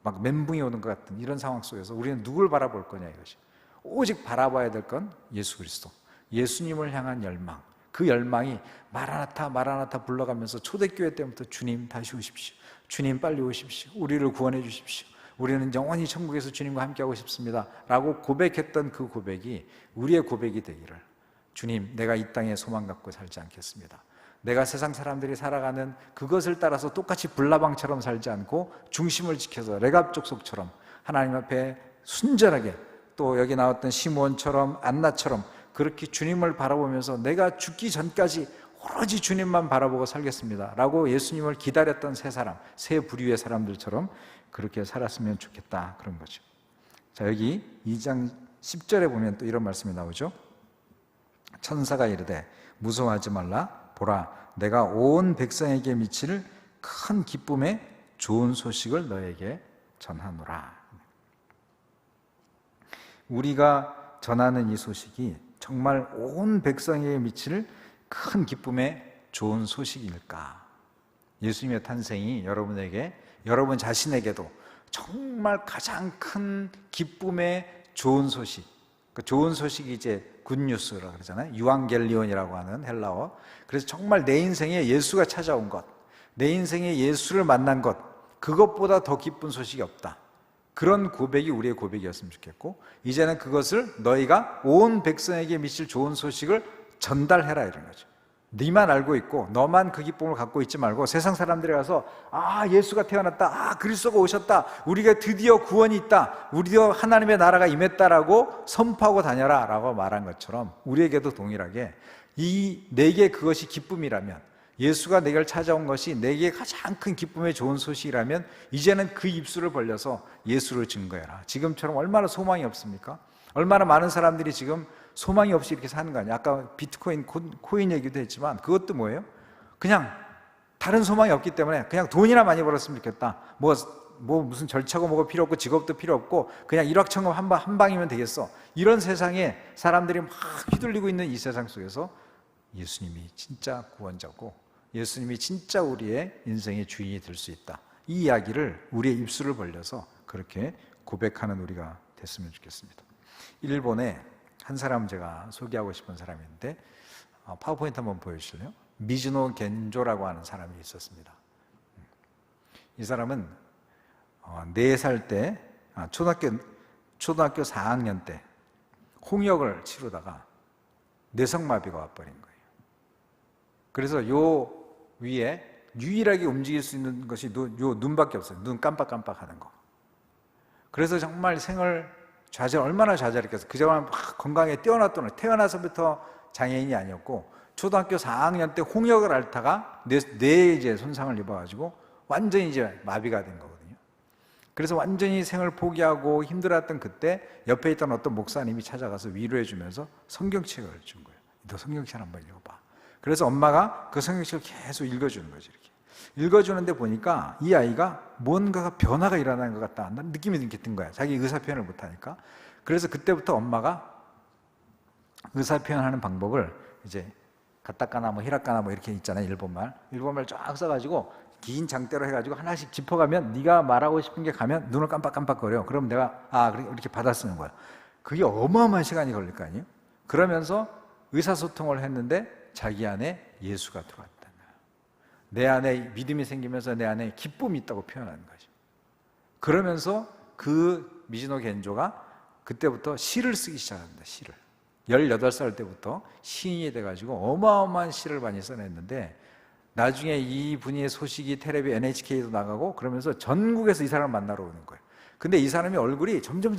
막 멘붕이 오는 것 같은 이런 상황 속에서 우리는 누굴 바라볼 거냐, 이것이. 오직 바라봐야 될 건 예수 그리스도, 예수님을 향한 열망. 그 열망이 마라나타 마라나타 불러가면서 초대교회 때부터 주님 다시 오십시오, 주님 빨리 오십시오, 우리를 구원해 주십시오, 우리는 영원히 천국에서 주님과 함께하고 싶습니다 라고 고백했던 그 고백이 우리의 고백이 되기를, 주님, 내가 이 땅에 소망 갖고 살지 않겠습니다. 내가 세상 사람들이 살아가는 그것을 따라서 똑같이 불나방처럼 살지 않고 중심을 지켜서 레갑 족속처럼 하나님 앞에 순전하게, 또 여기 나왔던 시므온처럼 안나처럼 그렇게 주님을 바라보면서 내가 죽기 전까지 오로지 주님만 바라보고 살겠습니다 라고 예수님을 기다렸던 세 사람, 세 부류의 사람들처럼 그렇게 살았으면 좋겠다, 그런 거죠. 자, 여기 2장 10절에 보면 또 이런 말씀이 나오죠. 천사가 이르되 무서워하지 말라, 보라, 내가 온 백성에게 미칠 큰 기쁨의 좋은 소식을 너에게 전하노라. 우리가 전하는 이 소식이 정말 온 백성에게 미칠 큰 기쁨의 좋은 소식일까? 예수님의 탄생이 여러분에게 여러분 자신에게도 정말 가장 큰 기쁨의 좋은 소식, 그 좋은 소식이 이제 굿뉴스라고 그러잖아요. 유앙겔리온이라고 하는 헬라어. 그래서 정말 내 인생에 예수가 찾아온 것, 내 인생에 예수를 만난 것, 그것보다 더 기쁜 소식이 없다. 그런 고백이 우리의 고백이었으면 좋겠고, 이제는 그것을 너희가 온 백성에게 미칠 좋은 소식을 전달해라, 이런 거죠. 네만 알고 있고 너만 그 기쁨을 갖고 있지 말고 세상 사람들이 가서 예수가 태어났다, 그리스도가 오셨다, 우리가 드디어 구원이 있다, 우리도 하나님의 나라가 임했다라고 선포하고 다녀라 라고 말한 것처럼, 우리에게도 동일하게 내게 그것이 기쁨이라면, 예수가 내게 찾아온 것이 내게 가장 큰 기쁨의 좋은 소식이라면, 이제는 그 입술을 벌려서 예수를 증거해라. 지금처럼 얼마나 소망이 없습니까? 얼마나 많은 사람들이 지금 소망이 없이 이렇게 사는 거 아니에요? 아까 비트코인, 코인 얘기도 했지만 그것도 뭐예요? 그냥 다른 소망이 없기 때문에 그냥 돈이나 많이 벌었으면 좋겠다. 뭐 무슨 절차고 뭐가 필요 없고 직업도 필요 없고 그냥 일확천금 한 방이면 되겠어. 이런 세상에 사람들이 막 휘둘리고 있는 이 세상 속에서 예수님이 진짜 구원자고 예수님이 진짜 우리의 인생의 주인이 될 수 있다. 이 이야기를 우리의 입술을 벌려서 그렇게 고백하는 우리가 됐으면 좋겠습니다. 일본에 한 사람 제가 소개하고 싶은 사람이 있는데, 파워포인트 한번 보여주실래요? 미즈노 겐조라고 하는 사람이 있었습니다. 이 사람은 4살 때, 초등학교 4학년 때 홍역을 치르다가 뇌성마비가 와버린 거예요. 그래서 요 위에 유일하게 움직일 수 있는 것이 요 눈밖에 없어요. 눈 깜빡깜빡 하는 거. 그래서 정말 얼마나 좌절했겠어요. 그 자만 막 건강에 뛰어났더니 태어나서부터 장애인이 아니었고 초등학교 4학년 때 홍역을 앓다가 뇌에 이제 손상을 입어가지고 완전히 이제 마비가 된 거거든요. 그래서 완전히 생을 포기하고 힘들었던 그때 옆에 있던 어떤 목사님이 찾아가서 위로해 주면서 성경책을 준 거예요. 너 성경책 한번 읽어봐. 그래서 엄마가 그 성경책을 계속 읽어주는 거죠. 이렇게 읽어주는데 보니까 이 아이가 뭔가가 변화가 일어나는 것 같다, 느낌이 이렇게 든 거야. 자기 의사 표현을 못하니까. 그래서 그때부터 엄마가 의사 표현하는 방법을 이제 가타카나 뭐 히라카나 뭐 이렇게 있잖아요. 일본말 쫙 써가지고 긴 장대로 해가지고 하나씩 짚어가면 네가 말하고 싶은 게 가면 눈을 깜빡깜빡거려. 그럼 내가 이렇게 받아 쓰는 거야. 그게 어마어마한 시간이 걸릴 거 아니에요. 그러면서 의사소통을 했는데 자기 안에 예수가 들어왔다. 내 안에 믿음이 생기면서 내 안에 기쁨이 있다고 표현하는 거죠. 그러면서 그 미즈노 겐조가 그때부터 시를 쓰기 시작합니다. 시를 18살 때부터 시인이 돼가지고 어마어마한 시를 많이 써냈는데, 나중에 이 분의 소식이 텔레비 NHK에도 나가고 그러면서 전국에서 이 사람을 만나러 오는 거예요. 근데 이 사람이 얼굴이 점점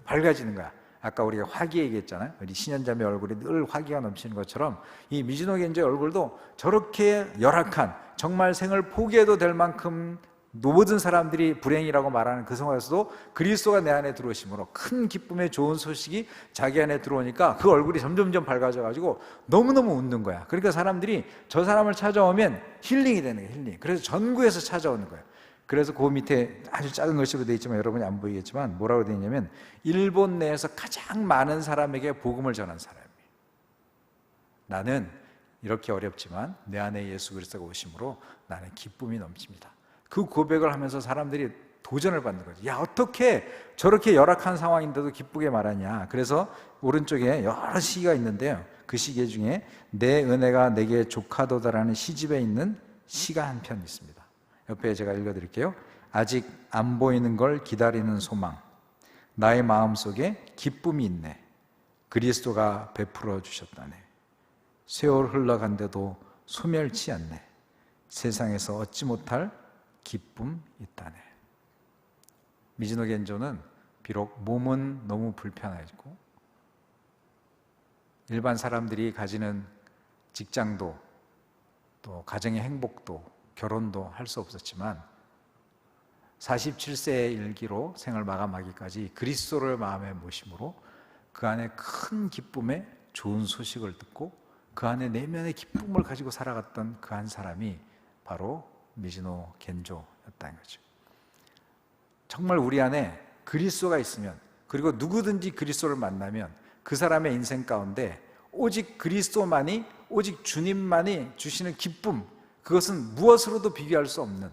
밝아지는 거야. 아까 우리가 화기 얘기했잖아요. 우리 신현자매 얼굴이 늘 화기가 넘치는 것처럼 이 미즈노 겐조의 얼굴도 저렇게 열악한, 정말 생을 포기해도 될 만큼 모든 사람들이 불행이라고 말하는 그 상황에서도 그리스도가 내 안에 들어오심으로 큰 기쁨의 좋은 소식이 자기 안에 들어오니까 그 얼굴이 점점 밝아져가지고 너무너무 웃는 거야. 그러니까 사람들이 저 사람을 찾아오면 힐링이 되는 거예요. 힐링. 그래서 전국에서 찾아오는 거예요. 그래서 그 밑에 아주 작은 글씨로 되어 있지만 여러분이 안 보이겠지만 뭐라고 되어 있냐면, 일본 내에서 가장 많은 사람에게 복음을 전한 사람이에요. 나는 이렇게 어렵지만 내 안에 예수 그리스도가 오심으로 나는 기쁨이 넘칩니다. 그 고백을 하면서 사람들이 도전을 받는 거죠. 야, 어떻게 저렇게 열악한 상황인데도 기쁘게 말하냐. 그래서 오른쪽에 여러 시가 있는데요, 그 시계 중에 내 은혜가 내게 족하도다라는 시집에 있는 시가 한 편 있습니다. 옆에 제가 읽어드릴게요. 아직 안 보이는 걸 기다리는 소망, 나의 마음속에 기쁨이 있네. 그리스도가 베풀어 주셨다네. 세월 흘러간데도 소멸치 않네. 세상에서 얻지 못할 기쁨 있다네. 미즈노 겐조는 비록 몸은 너무 불편하고 일반 사람들이 가지는 직장도 또 가정의 행복도 결혼도 할 수 없었지만 47세의 일기로 생을 마감하기까지 그리스도를 마음에 모심으로 그 안에 큰 기쁨의 좋은 소식을 듣고 그 안에 내면의 기쁨을 가지고 살아갔던 그 한 사람이 바로 미즈노 겐조였다는 거죠. 정말 우리 안에 그리스도가 있으면, 그리고 누구든지 그리스도를 만나면 그 사람의 인생 가운데 오직 그리스도만이, 오직 주님만이 주시는 기쁨, 그것은 무엇으로도 비교할 수 없는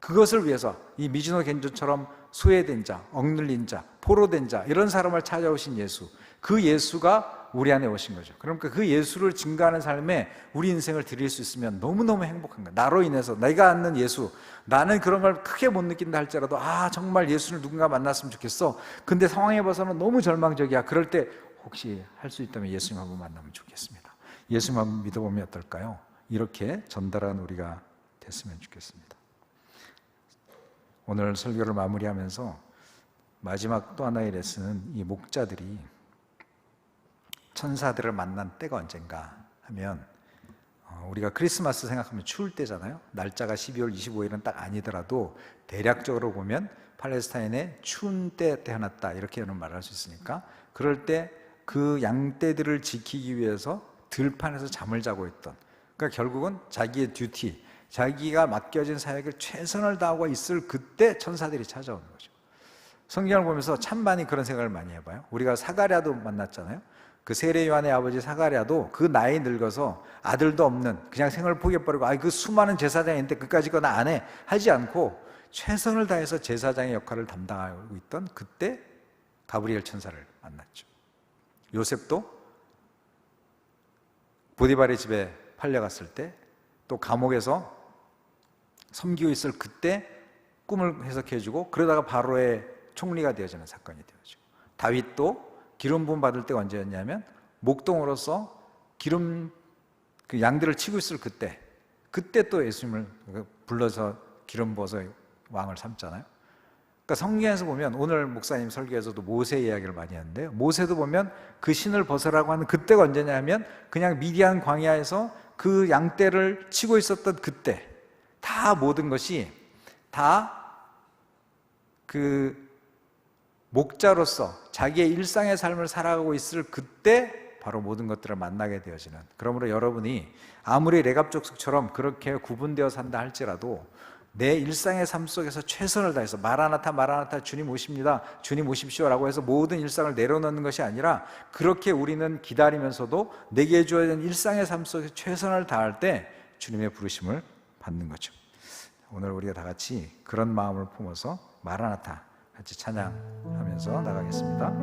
그것을 위해서 이 미즈노 겐조처럼 소외된 자, 억눌린 자, 포로된 자 이런 사람을 찾아오신 예수, 그 예수가 우리 안에 오신 거죠. 그러니까 그 예수를 증거하는 삶에 우리 인생을 드릴 수 있으면 너무너무 행복한 거예요. 나로 인해서 내가 아는 예수, 나는 그런 걸 크게 못 느낀다 할지라도 정말 예수를 누군가 만났으면 좋겠어. 근데 상황에 봐서는 너무 절망적이야. 그럴 때 혹시 할 수 있다면 예수님 한번 만나면 좋겠습니다. 예수님 한번 믿어보면 어떨까요? 이렇게 전달한 우리가 됐으면 좋겠습니다. 오늘 설교를 마무리하면서 마지막 또 하나의 레슨은 이 목자들이 천사들을 만난 때가 언젠가 하면 우리가 크리스마스 생각하면 추울 때잖아요. 날짜가 12월 25일은 딱 아니더라도 대략적으로 보면 팔레스타인에 추운 때 태어났다 이렇게는 말할 수 있으니까, 그럴 때 그 양떼들을 지키기 위해서 들판에서 잠을 자고 있던, 그러니까 결국은 자기의 듀티, 자기가 맡겨진 사역에 최선을 다하고 있을 그때 천사들이 찾아오는 거죠. 성경을 보면서 참 많이 그런 생각을 많이 해봐요. 우리가 사가랴도 만났잖아요. 그 세례 요한의 아버지 사가랴도 그 나이 늙어서 아들도 없는 그냥 생을 포기해버리고 그 수많은 제사장인데 그까짓 거 나 안 해 하지 않고 최선을 다해서 제사장의 역할을 담당하고 있던 그때 가브리엘 천사를 만났죠. 요셉도 보디발의 집에 팔려갔을 때, 또 감옥에서 섬기고 있을 그때 꿈을 해석해주고 그러다가 바로의 총리가 되어지는 사건이 되어지고, 다윗도 기름 부음 받을 때가 언제였냐면 목동으로서 기름 그 양들을 치고 있을 그때 또 예수님을 불러서 기름 부어서 왕을 삼잖아요. 그러니까 성경에서 보면 오늘 목사님 설교에서도 모세 이야기를 많이 하는데요. 모세도 보면 그 신을 벗으라고 하는 그때가 언제냐 하면 그냥 미디안 광야에서 그 양떼를 치고 있었던 그때, 다 모든 것이 다 그 목자로서 자기의 일상의 삶을 살아가고 있을 그때 바로 모든 것들을 만나게 되어지는, 그러므로 여러분이 아무리 레갑족속처럼 그렇게 구분되어 산다 할지라도 내 일상의 삶 속에서 최선을 다해서 마라나타 마라나타 주님 오십니다, 주님 오십시오라고 해서 모든 일상을 내려놓는 것이 아니라, 그렇게 우리는 기다리면서도 내게 주어진 일상의 삶 속에서 최선을 다할 때 주님의 부르심을 받는 거죠. 오늘 우리가 다 같이 그런 마음을 품어서 마라나타 같이 찬양하면서 나가겠습니다.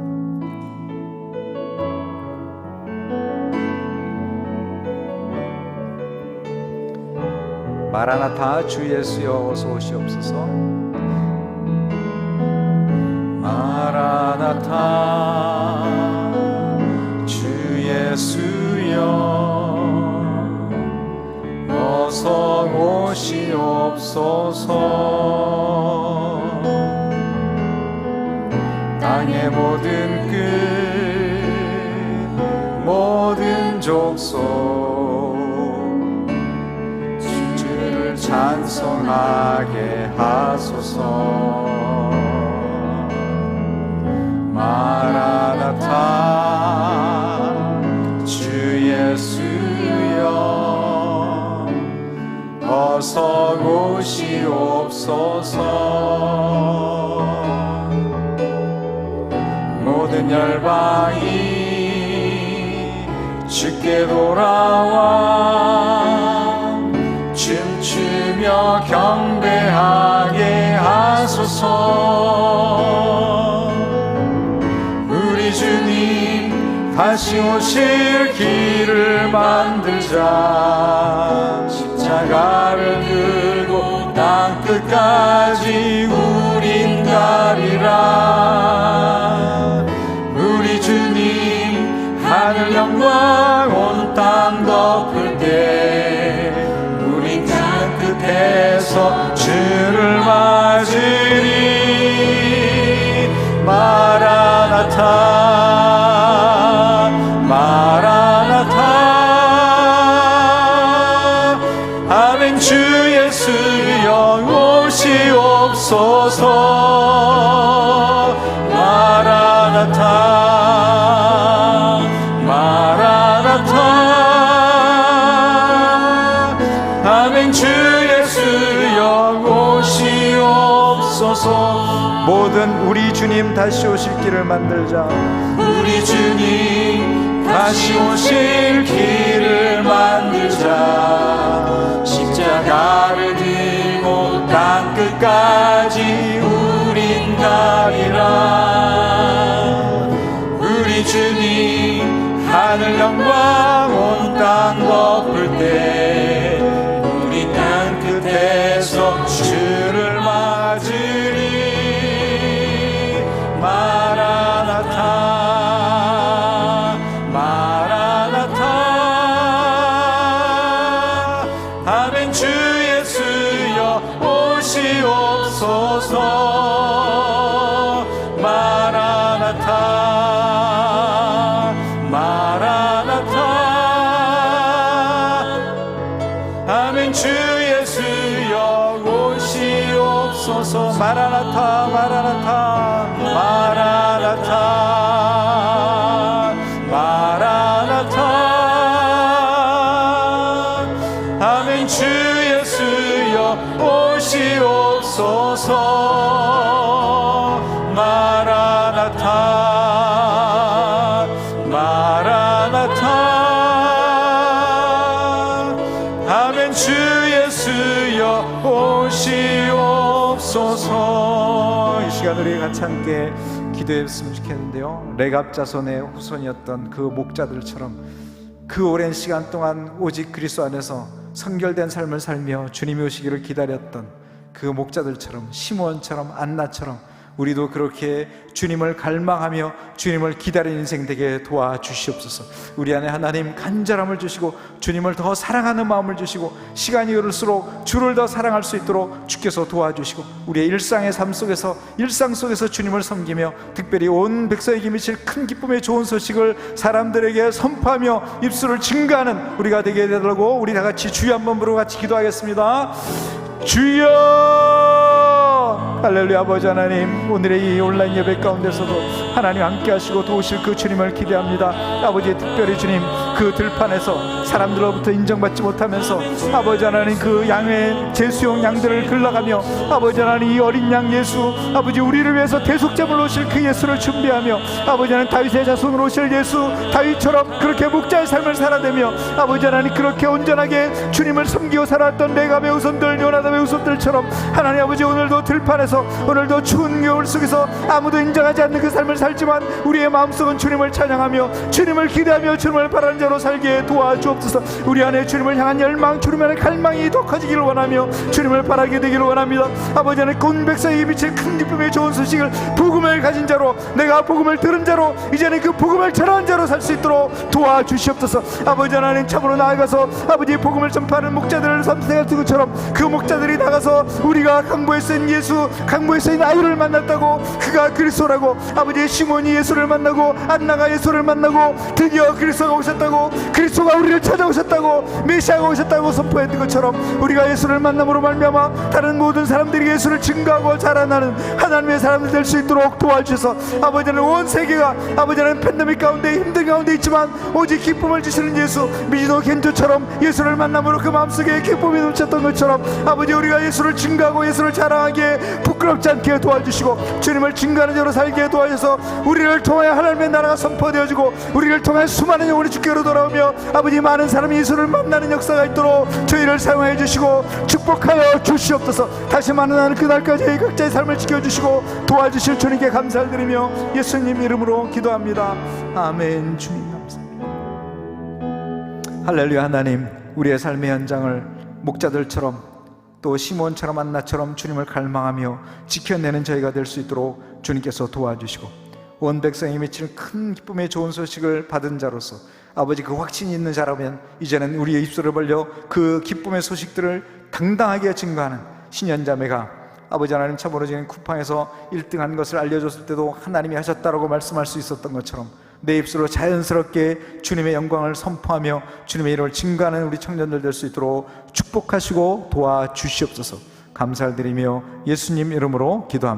마라나타 주 예수여 어서 오시옵소서. 마라나타 주 예수여 어서 오시옵소서. 땅의 모든 끝 모든 족속 주를 찬송하게 하소서. 마라나타 주 예수여 어서 오시옵소서. 모든 열방이 주께 돌아와 춤추며 경배하게 하소서. 우리 주님 다시 오실 길을 만들자. 십자가를 들고 땅 끝까지 우린 가리라. 우리 주님 하늘 영광 온 땅 덮을 때 우린 땅 끝에서 주를 맞으리. 마라나타 마라나타 아멘. 주 예수여 오시옵소서. 마라나타 아멘. 주 예수여 오시옵소서. 모든 우리 주님 다시 오실 길을 만들자. 우리 주님 다시 오실 길을 만들자. 십자가를 들고 땅 끝까지 우린 가리라. 우리 주님 하늘 영광 온 땅 덮을 때 우리 땅 끝에서 주를 맞으리. 마라나타 마라나타. 아멘. 주 예수여 오시옵소서. 마라나타 마라나타. 아멘. 주 예수여 오시옵소서. 마라나타 마라나타 마라나타 마라나타. 아멘. 주 예수여 오시옵소서. 마라나타 마라나타. 아멘. 주 예수여 오시옵소서. 이 시간 우리 같이 함께 기도했으면 좋겠는데요, 레갑 자손의 후손이었던 그 목자들처럼 그 오랜 시간 동안 오직 그리스도 안에서 성결된 삶을 살며 주님이 오시기를 기다렸던 그 목자들처럼, 시므온처럼, 안나처럼 우리도 그렇게 주님을 갈망하며 주님을 기다리는 인생 되게 도와주시옵소서. 우리 안에 하나님 간절함을 주시고 주님을 더 사랑하는 마음을 주시고 시간이 흐를수록 주를 더 사랑할 수 있도록 주께서 도와주시고 우리의 일상의 삶 속에서, 일상 속에서 주님을 섬기며 특별히 온 백성에게 미칠 큰 기쁨의 좋은 소식을 사람들에게 선포하며 입술을 증거하는 우리가 되게 되도록 우리 다 같이 주여 한번 부르고 같이 기도하겠습니다. 주여! 할렐루야. 아버지 하나님, 오늘의 이 온라인 예배 가운데서도 하나님 함께 하시고 도우실 그 주님을 기대합니다. 아버지, 특별히 주님 그 들판에서 사람들로부터 인정받지 못하면서 아버지 하나님 그 양의 제수용 양들을 길러가며 아버지 하나님 이 어린 양 예수, 아버지 우리를 위해서 대속제물로 오실 그 예수를 준비하며 아버지 하나님 다윗의 자손으로 오실 예수, 다윗처럼 그렇게 목자의 삶을 살아내며 아버지 하나님 그렇게 온전하게 주님을 섬기고 살았던 레갑의 후손들, 요나답의 후손들처럼 하나님 아버지 오늘도 들판에서, 오늘도 추운 겨울 속에서 아무도 인정하지 않는 그 삶을 살지만 우리의 마음속은 주님을 찬양하며 주님을 기대하며 주님을 바라는 자로 살게 도와주옵소서. 우리 안에 주님을 향한 열망, 주님 안에 갈망이 더 커지기를 원하며 주님을 바라게 되기를 원합니다. 아버지 하나님 온 백성에게 미칠 큰 기쁨의 좋은 소식을, 복음을 가진 자로, 내가 복음을 들은 자로 이제는 그 복음을 전하는 자로 살 수 있도록 도와주시옵소서. 아버지 하나님 참으로 나아가서 아버지 복음을 전파하는 목자들을 선택할 것처럼 그 목자들이 나가서 우리가 강보에 쓰인 예수, 강보에 쓰인 아우를 만났다고, 그가 그리스도라고, 아버지 시몬이 예수를 만나고 안나가 예수를 만나고 드디어 그리스도가 오셨다고, 그리스도가 우리를 찾아오셨다고, 메시아가 오셨다고 선포했던 것처럼 우리가 예수를 만남으로 말미암아 다른 모든 사람들이 예수를 증거하고 자라나는 하나님의 사람들 될 수 있도록 도와주셔서 아버지는 온 세계가 아버지는 팬데믹 가운데 힘든 가운데 있지만 오직 기쁨을 주시는 예수, 미지도 겐조처럼 예수를 만남으로 그 마음속에 기쁨이 넘쳤던 것처럼 아버지 우리가 예수를 증거하고 예수를 자랑하기에 부끄럽지 않게 도와주시고 주님을 증거하는 자로 살게 도와주셔서 우리를 통하여 하나님의 나라가 선포되어지고 우리를 통하여 수많은 영혼이 주께로 돌아오며 아버지 많은 사람이 예수를 만나는 역사가 있도록 저희를 사용하여 주시고 축복하여 주시옵소서. 다시 만나는 그날까지 각자의 삶을 지켜주시고 도와주실 주님께 감사를 드리며 예수님 이름으로 기도합니다. 아멘. 주님 감사합니다. 할렐루야. 하나님, 우리의 삶의 현장을 목자들처럼 또 시몬처럼 안나처럼 주님을 갈망하며 지켜내는 저희가 될 수 있도록 주님께서 도와주시고 온 백성이 미치는 큰 기쁨의 좋은 소식을 받은 자로서 아버지 그 확신이 있는 자라면 이제는 우리의 입술을 벌려 그 기쁨의 소식들을 당당하게 증거하는 신년자매가 아버지 하나님 참으로 지금 쿠팡에서 1등한 것을 알려줬을 때도 하나님이 하셨다라고 말씀할 수 있었던 것처럼 내 입술로 자연스럽게 주님의 영광을 선포하며 주님의 이름을 증거하는 우리 청년들 될 수 있도록 축복하시고 도와주시옵소서. 감사를 드리며 예수님 이름으로 기도합니다.